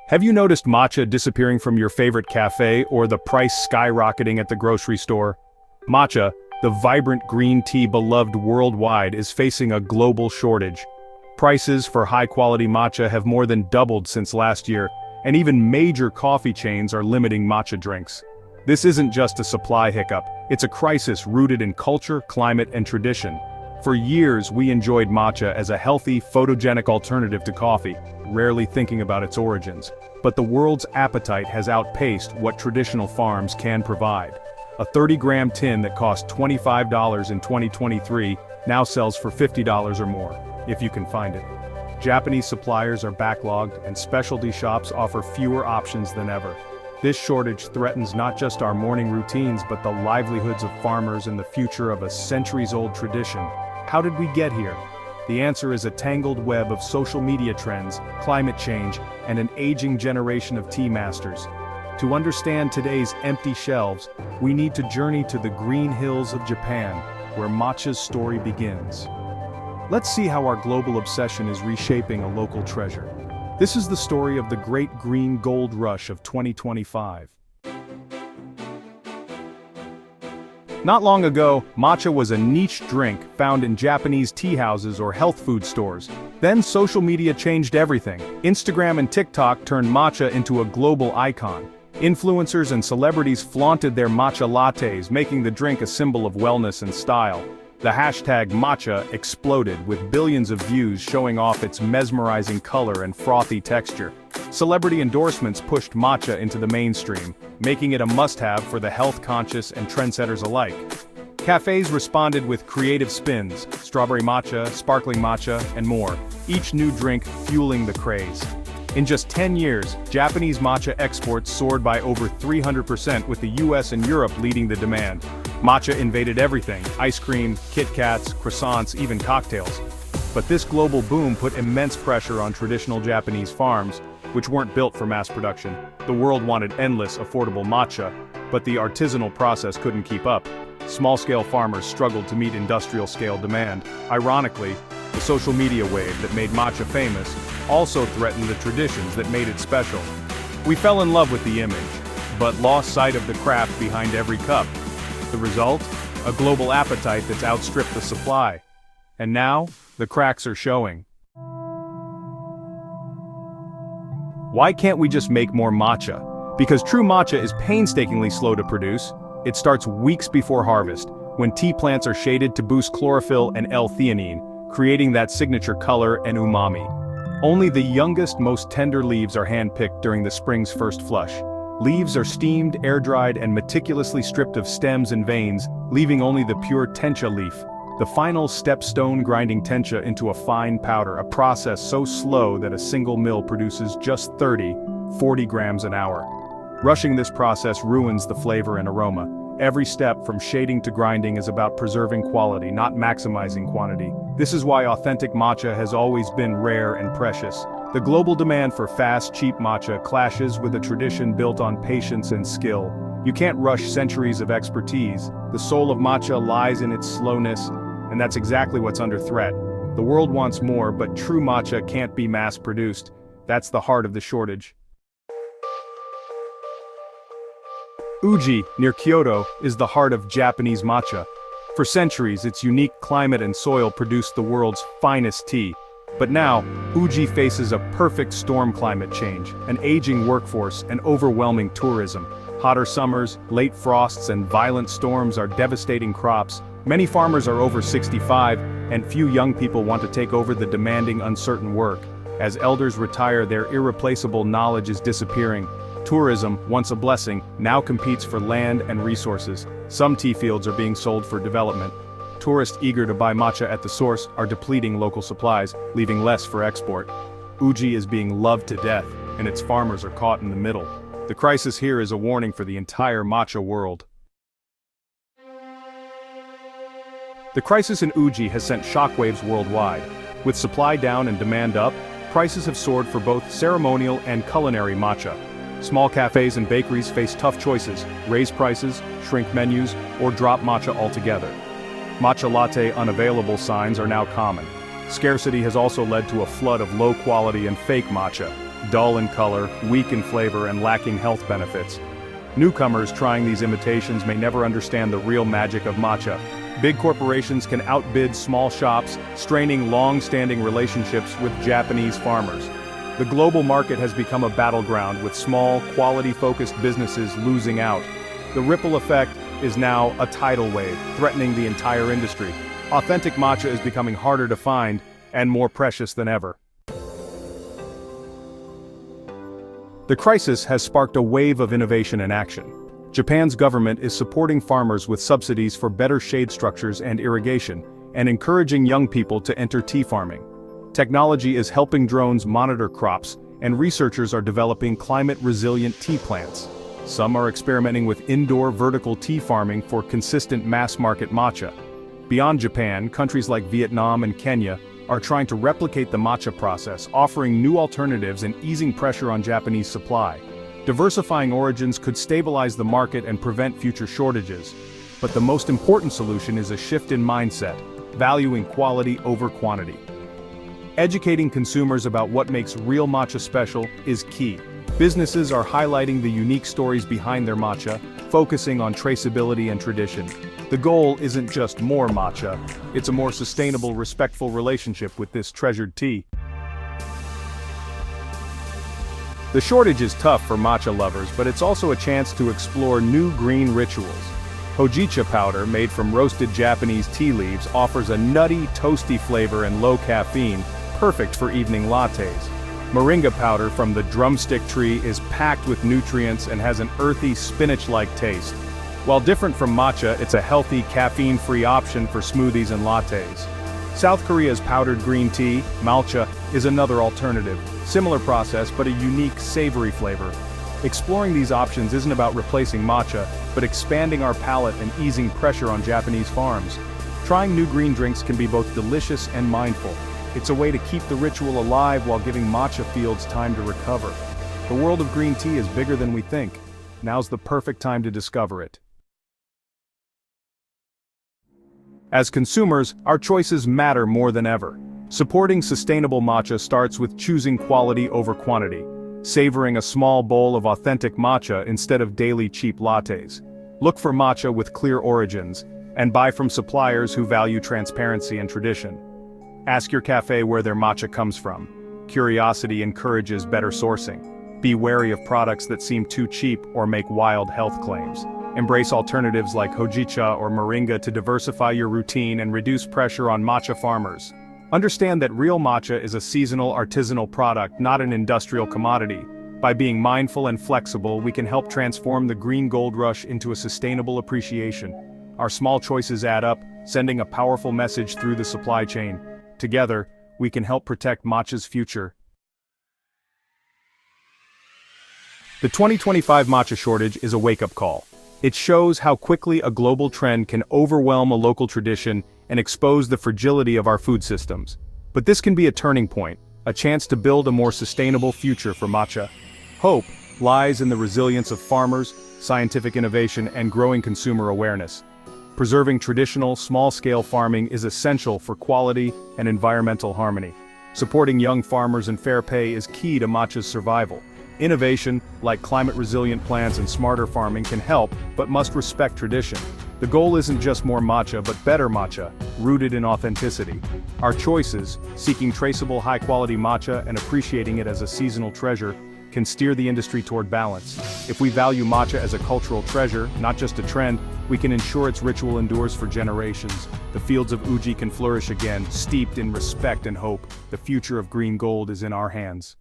Have you noticed matcha disappearing from your favorite cafe or the price skyrocketing at the grocery store? Matcha, the vibrant green tea beloved worldwide, is facing a global shortage. Prices for high-quality matcha have more than doubled since last year, and even major coffee chains are limiting matcha drinks. This isn't just a supply hiccup, it's a crisis rooted in culture, climate, and tradition. For years we enjoyed matcha as a healthy, photogenic alternative to coffee, rarely thinking about its origins. But the world's appetite has outpaced what traditional farms can provide. A 30-gram tin that cost $25 in 2023 now sells for $50 or more, if you can find it. Japanese suppliers are backlogged and specialty shops offer fewer options than ever. This shortage threatens not just our morning routines but the livelihoods of farmers and the future of a centuries-old tradition. How did we get here? The answer is a tangled web of social media trends, climate change, and an aging generation of tea masters. To understand today's empty shelves, we need to journey to the green hills of Japan, where matcha's story begins. Let's see how our global obsession is reshaping a local treasure. This is the story of the Great Green Gold Rush of 2025. Not long ago, matcha was a niche drink found in Japanese tea houses or health food stores. Then social media changed everything. Instagram and TikTok turned matcha into a global icon. Influencers and celebrities flaunted their matcha lattes, making the drink a symbol of wellness and style. The hashtag matcha exploded, with billions of views showing off its mesmerizing color and frothy texture. Celebrity endorsements pushed matcha into the mainstream, making it a must-have for the health-conscious and trendsetters alike. Cafes responded with creative spins: strawberry matcha, sparkling matcha, and more, each new drink fueling the craze. In just 10 years, Japanese matcha exports soared by over 300%, with the US and Europe leading the demand. Matcha invaded everything: ice cream, Kit Kats, croissants, even cocktails. But this global boom put immense pressure on traditional Japanese farms, which weren't built for mass production. The world wanted endless, affordable matcha, but the artisanal process couldn't keep up. Small-scale farmers struggled to meet industrial-scale demand. Ironically, the social media wave that made matcha famous also threatened the traditions that made it special. We fell in love with the image, but lost sight of the craft behind every cup. The result? A global appetite that's outstripped the supply. And now, the cracks are showing. Why can't we just make more matcha? Because true matcha is painstakingly slow to produce. It starts weeks before harvest, when tea plants are shaded to boost chlorophyll and L-theanine, creating that signature color and umami. Only the youngest, most tender leaves are hand-picked during the spring's first flush. Leaves are steamed, air-dried, and meticulously stripped of stems and veins, leaving only the pure tencha leaf. The final step: stone grinding tencha into a fine powder, a process so slow that a single mill produces just 30–40 grams an hour. Rushing this process ruins the flavor and aroma. Every step from shading to grinding is about preserving quality, not maximizing quantity. This is why authentic matcha has always been rare and precious. The global demand for fast, cheap matcha clashes with a tradition built on patience and skill. You can't rush centuries of expertise. The soul of matcha lies in its slowness, and that's exactly what's under threat. The world wants more, but true matcha can't be mass-produced. That's the heart of the shortage. Uji, near Kyoto, is the heart of Japanese matcha. For centuries, its unique climate and soil produced the world's finest tea. But now, Uji faces a perfect storm: climate change, an aging workforce, and overwhelming tourism. Hotter summers, late frosts, and violent storms are devastating crops. Many farmers are over 65, and few young people want to take over the demanding, uncertain work. As elders retire, their irreplaceable knowledge is disappearing. Tourism, once a blessing, now competes for land and resources. Some tea fields are being sold for development. Tourists eager to buy matcha at the source are depleting local supplies, leaving less for export. Uji is being loved to death, and its farmers are caught in the middle. The crisis here is a warning for the entire matcha world. The crisis in Uji has sent shockwaves worldwide. With supply down and demand up, prices have soared for both ceremonial and culinary matcha. Small cafes and bakeries face tough choices: raise prices, shrink menus, or drop matcha altogether. Matcha latte unavailable signs are now common. Scarcity has also led to a flood of low-quality and fake matcha. dull in color, weak in flavor, and lacking health benefits. Newcomers trying these imitations may never understand the real magic of matcha. Big corporations can outbid small shops, straining long-standing relationships with Japanese farmers. The global market has become a battleground with small, quality-focused businesses losing out. The ripple effect is now a tidal wave, threatening the entire industry. Authentic matcha is becoming harder to find and more precious than ever. The crisis has sparked a wave of innovation and action. Japan's government is supporting farmers with subsidies for better shade structures and irrigation, and encouraging young people to enter tea farming. Technology is helping drones monitor crops, and researchers are developing climate-resilient tea plants. Some are experimenting with indoor vertical tea farming for consistent mass-market matcha. Beyond Japan, countries like Vietnam and Kenya are trying to replicate the matcha process, offering new alternatives and easing pressure on Japanese supply. Diversifying origins could stabilize the market and prevent future shortages. But the most important solution is a shift in mindset, valuing quality over quantity. Educating consumers about what makes real matcha special is key. Businesses are highlighting the unique stories behind their matcha, focusing on traceability and tradition. The goal isn't just more matcha, it's a more sustainable, respectful relationship with this treasured tea. The shortage is tough for matcha lovers, but it's also a chance to explore new green rituals. Hojicha powder, made from roasted Japanese tea leaves, offers a nutty, toasty flavor and low caffeine, perfect for evening lattes. Moringa powder from the drumstick tree is packed with nutrients and has an earthy, spinach-like taste. While different from matcha, it's a healthy, caffeine-free option for smoothies and lattes. South Korea's powdered green tea, Matcha, is another alternative. Similar process, but a unique, savory flavor. Exploring these options isn't about replacing matcha, but expanding our palate and easing pressure on Japanese farms. Trying new green drinks can be both delicious and mindful. It's a way to keep the ritual alive while giving matcha fields time to recover. The world of green tea is bigger than we think. Now's the perfect time to discover it. As consumers, our choices matter more than ever. Supporting sustainable matcha starts with choosing quality over quantity, savoring a small bowl of authentic matcha instead of daily cheap lattes. Look for matcha with clear origins, and buy from suppliers who value transparency and tradition. Ask your cafe where their matcha comes from. Curiosity encourages better sourcing. Be wary of products that seem too cheap or make wild health claims. Embrace alternatives like hojicha or moringa to diversify your routine and reduce pressure on matcha farmers. Understand that real matcha is a seasonal, artisanal product, not an industrial commodity. By being mindful and flexible, we can help transform the green gold rush into a sustainable appreciation. Our small choices add up, sending a powerful message through the supply chain. Together, we can help protect matcha's future. The 2025 matcha shortage is a wake-up call. It shows how quickly a global trend can overwhelm a local tradition and expose the fragility of our food systems. But this can be a turning point, a chance to build a more sustainable future for matcha. Hope lies in the resilience of farmers, scientific innovation, and growing consumer awareness. Preserving traditional, small-scale farming is essential for quality and environmental harmony. Supporting young farmers and fair pay is key to matcha's survival. Innovation, like climate-resilient plants and smarter farming, can help, but must respect tradition. The goal isn't just more matcha, but better matcha, rooted in authenticity. Our choices, seeking traceable high-quality matcha and appreciating it as a seasonal treasure, can steer the industry toward balance. If we value matcha as a cultural treasure, not just a trend, we can ensure its ritual endures for generations. The fields of Uji can flourish again, steeped in respect and hope. The future of green gold is in our hands.